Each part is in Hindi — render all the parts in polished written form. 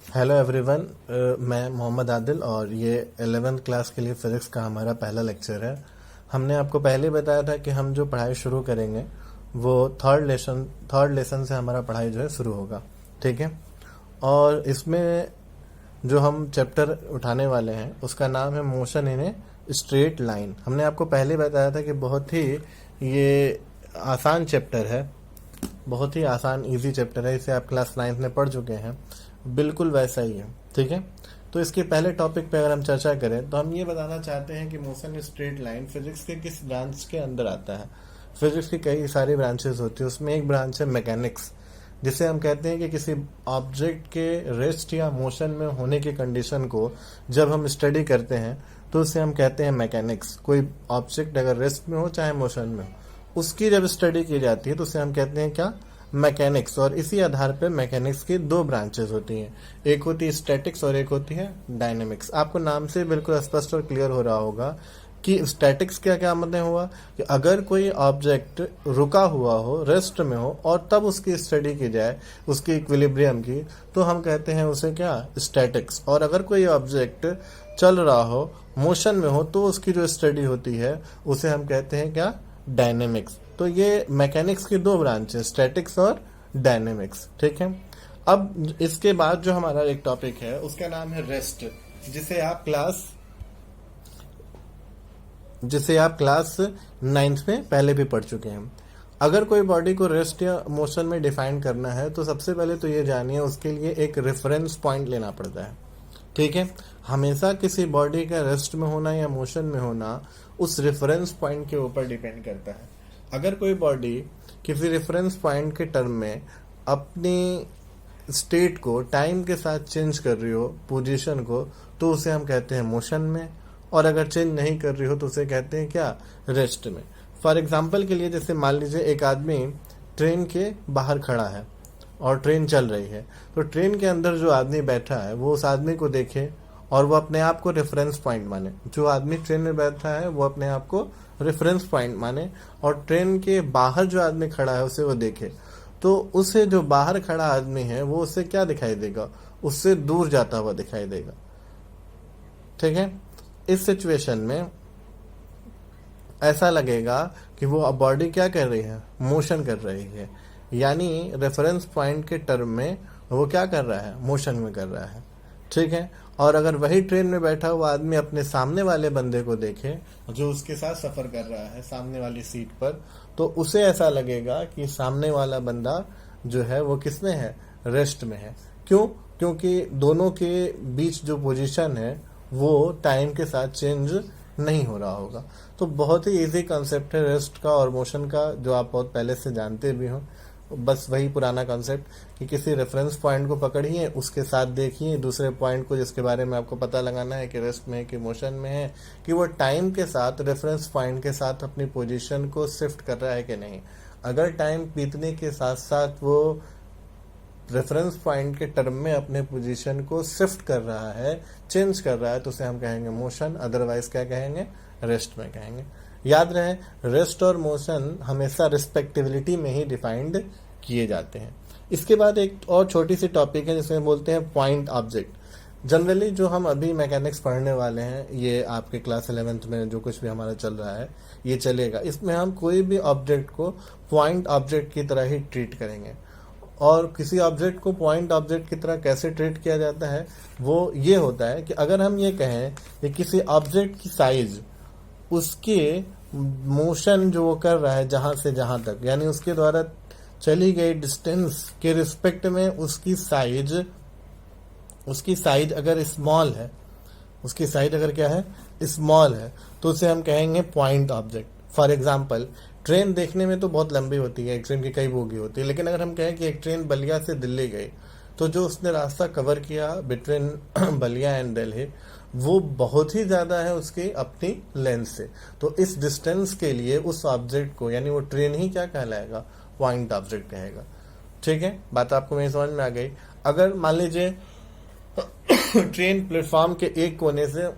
Hello everyone. मैं मोहम्मद आदिल और ये 11th क्लास के लिए फिज़िक्स का हमारा पहला लेक्चर है। हमने आपको पहले बताया था कि हम जो पढ़ाई शुरू करेंगे वो थर्ड लेसन से हमारा पढ़ाई जो है शुरू होगा। ठीक है। और इसमें जो हम चैप्टर उठाने वाले हैं उसका नाम है motion in a straight line. हमने आपको पहले बताया था कि बहुत ही ये आसान चैप्टर है, बहुत ही आसान इजी चैप्टर है। इसे आप क्लास 9th में पढ़ चुके हैं, बिल्कुल वैसा ही है। ठीक है। तो इसके पहले टॉपिक पे अगर हम चर्चा करें तो हम ये बताना चाहते हैं कि मोशन स्ट्रेट लाइन फिजिक्स के किस ब्रांच के अंदर आता है। फिजिक्स की कई सारी ब्रांचेस होती है, उसमें एक ब्रांच है मैकेनिक्स, जिसे हम कहते हैं कि किसी ऑब्जेक्ट के रेस्ट या मोशन में होने की कंडीशन को जब हम स्टडी करते हैं तो उसे हम कहते हैं मैकेनिक्स। कोई ऑब्जेक्ट अगर रेस्ट में हो चाहे मोशन में हो, उसकी जब स्टडी की जाती है तो उसे हम कहते हैं क्या, मैकेनिक्स। और इसी आधार पर मैकेनिक्स की दो ब्रांचेस होती हैं, एक होती है स्टैटिक्स और एक होती है डायनेमिक्स। आपको नाम से बिल्कुल स्पष्ट और क्लियर हो रहा होगा कि स्टैटिक्स क्या क्या मतलब हुआ कि अगर कोई ऑब्जेक्ट रुका हुआ हो, रेस्ट में हो, और तब उसकी स्टडी की जाए उसकी इक्विलिब्रियम की, तो हम कहते हैं उसे क्या, स्टैटिक्स। और अगर कोई ऑब्जेक्ट चल रहा हो, मोशन में हो, तो उसकी जो स्टडी होती है उसे हम कहते हैं क्या, डायनेमिक्स। तो ये मैकेनिक्स की दो ब्रांच है, स्टैटिक्स और डायनेमिक्स। ठीक है। अब इसके बाद जो हमारा एक टॉपिक है उसका नाम है रेस्ट, जिसे आप क्लास 9th में पहले भी पढ़ चुके हैं। अगर कोई बॉडी को रेस्ट या मोशन में डिफाइन करना है तो सबसे पहले तो ये जानिए उसके लिए एक रेफरेंस पॉइंट लेना पड़ता है। ठीक है। हमेशा किसी बॉडी का रेस्ट में होना या मोशन में होना उस रेफरेंस पॉइंट के ऊपर डिपेंड करता है। अगर कोई बॉडी किसी रेफरेंस पॉइंट के टर्म में अपनी स्टेट को टाइम के साथ चेंज कर रही हो, पोजीशन को, तो उसे हम कहते हैं मोशन में। और अगर चेंज नहीं कर रही हो तो उसे कहते हैं क्या, रेस्ट में। फॉर एग्जाम्पल के लिए, जैसे मान लीजिए एक आदमी ट्रेन के बाहर खड़ा है और ट्रेन चल रही है, तो ट्रेन के अंदर जो आदमी बैठा है वो उस आदमी को देखे और वो अपने आप को रेफरेंस पॉइंट माने। जो आदमी ट्रेन में बैठा है वो अपने आप को रेफरेंस पॉइंट माने, और ट्रेन के बाहर जो आदमी खड़ा है उसे वो देखे, तो उसे जो बाहर खड़ा आदमी है वो उससे क्या दिखाई देगा, उससे दूर जाता हुआ दिखाई देगा। ठीक है। इस सिचुएशन में ऐसा लगेगा कि वो बॉडी क्या कर रही है, मोशन कर रही है, यानी रेफरेंस पॉइंट के टर्म में वो क्या कर रहा है, मोशन में कर रहा है। ठीक है। और अगर वही ट्रेन में बैठा हुआ आदमी अपने सामने वाले बंदे को देखे जो उसके साथ सफर कर रहा है सामने वाली सीट पर, तो उसे ऐसा लगेगा कि सामने वाला बंदा जो है वो किसमें है, रेस्ट में है। क्यों? क्योंकि दोनों के बीच जो पोजीशन है वो टाइम के साथ चेंज नहीं हो रहा होगा। तो बहुत ही इजी कॉन्सेप्ट है रेस्ट का और मोशन का, जो आप बहुत पहले से जानते भी हो। बस वही पुराना कॉन्सेप्ट कि किसी रेफरेंस पॉइंट को पकड़िए, उसके साथ देखिए दूसरे पॉइंट को, जिसके बारे में आपको पता लगाना है कि रेस्ट में है कि मोशन में है, कि वो टाइम के साथ रेफरेंस पॉइंट के साथ अपनी पोजीशन को शिफ्ट कर रहा है कि नहीं। अगर टाइम बीतने के साथ साथ वो रेफरेंस पॉइंट के टर्म में अपने पोजीशन को शिफ्ट कर रहा है, चेंज कर रहा है, तो उसे हम कहेंगे मोशन। अदरवाइज क्या कहेंगे, रेस्ट में कहेंगे। याद रहे, रेस्ट और मोशन हमेशा रिस्पेक्टिबिलिटी में ही डिफाइंड किए जाते हैं। इसके बाद एक और छोटी सी टॉपिक है जिसमें बोलते हैं पॉइंट ऑब्जेक्ट। जनरली जो हम अभी मैकेनिक्स पढ़ने वाले हैं, ये आपके क्लास 11th में जो कुछ भी हमारा चल रहा है ये चलेगा। इसमें हम कोई भी ऑब्जेक्ट को पॉइंट ऑब्जेक्ट की तरह ही ट्रीट करेंगे। और किसी ऑब्जेक्ट को पॉइंट ऑब्जेक्ट की तरह कैसे ट्रीट किया जाता है, वो ये होता है कि अगर हम ये कहें कि किसी ऑब्जेक्ट की साइज उसके मोशन जो वो कर रहा है जहां से जहां तक, यानी उसके द्वारा चली गई डिस्टेंस के रिस्पेक्ट में उसकी साइज अगर स्मॉल है, उसकी साइज अगर क्या है, स्मॉल है, तो उसे हम कहेंगे point object. For example, train देखने में तो बहुत लंबी होती है, एक ट्रेन की कई बोगी होती है, लेकिन अगर हम कहें कि एक ट्रेन बलिया से दिल्ली गई, तो जो उसने रास्ता कवर किया बिटवीन बलिया एंड दिल्ली वो बहुत ही ज़्यादा है उसकी अपनी लेंथ से। तो इस डिस्टेंस के लिए उस ऑब्जेक्ट को, यानी वो ट्रेन ही क्या कहलाएगा, पॉइंट ऑब्जेक्ट कहेगा। ठीक है। बात आपको मेरी समझ में आ गई। अगर मान लीजिए ट्रेन प्लेटफॉर्म के एक कोने से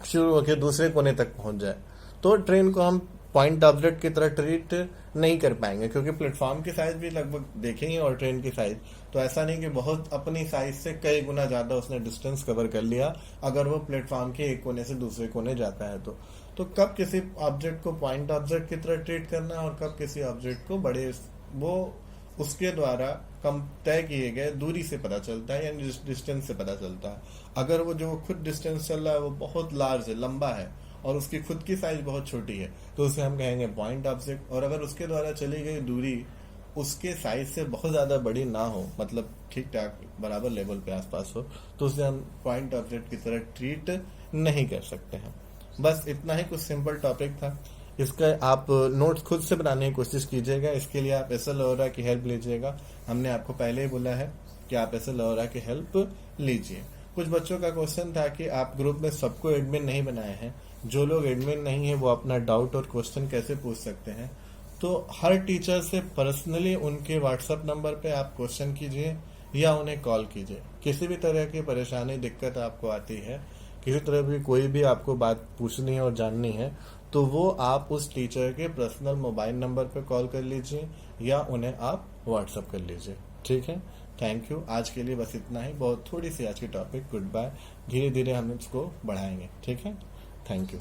शुरू होकर दूसरे कोने तक पहुंच जाए, तो ट्रेन को हम पॉइंट ऑब्जेक्ट की तरह ट्रीट नहीं कर पाएंगे, क्योंकि प्लेटफॉर्म की साइज भी लगभग देखेंगे और ट्रेन की साइज, तो ऐसा नहीं कि बहुत अपनी साइज से कई गुना ज्यादा उसने डिस्टेंस कवर कर लिया अगर वो प्लेटफॉर्म के एक कोने से दूसरे कोने जाता है। तो कब किसी ऑब्जेक्ट को पॉइंट ऑब्जेक्ट की तरह ट्रीट करना है और कब किसी ऑब्जेक्ट को बड़े, वो उसके द्वारा कम तय किए गए दूरी से पता चलता है, यानी डिस्टेंस से पता चलता है। अगर वो जो खुद डिस्टेंस चल रहा है वो बहुत लार्ज है, लंबा है, और उसकी खुद की साइज बहुत छोटी है, तो उसे हम कहेंगे पॉइंट ऑब्जेक्ट। और अगर उसके द्वारा चली गई दूरी उसके साइज से बहुत ज्यादा बड़ी ना हो, मतलब ठीक ठाक बराबर लेवल पे आसपास हो, तो उसे हम पॉइंट ऑब्जेक्ट की तरह ट्रीट नहीं कर सकते हैं। बस इतना ही कुछ सिंपल टॉपिक था। इसका आप नोट्स खुद से बनाने की कोशिश कीजिएगा। इसके लिए आप एस एल लोहरा की हेल्प लीजिएगा। हमने आपको पहले ही बोला है कि आप एस एल लोहरा की हेल्प लीजिए। कुछ बच्चों का क्वेश्चन था कि आप ग्रुप में सबको एडमिन नहीं बनाए हैं, जो लोग एडमिन नहीं है वो अपना डाउट और क्वेश्चन कैसे पूछ सकते हैं। तो हर टीचर से पर्सनली उनके व्हाट्सएप नंबर पे आप क्वेश्चन कीजिए या उन्हें कॉल कीजिए। किसी भी तरह की परेशानी दिक्कत आपको आती है, किसी तरह की कोई भी आपको बात पूछनी है और जाननी है, तो वो आप उस टीचर के पर्सनल मोबाइल नंबर पे कॉल कर लीजिए या उन्हें आप व्हाट्सएप कर लीजिए। ठीक है, थैंक यू। आज के लिए बस इतना ही, बहुत थोड़ी सी आज की टॉपिक। Good bye. धीरे धीरे हम इसको बढ़ाएंगे। ठीक है, थैंक यू।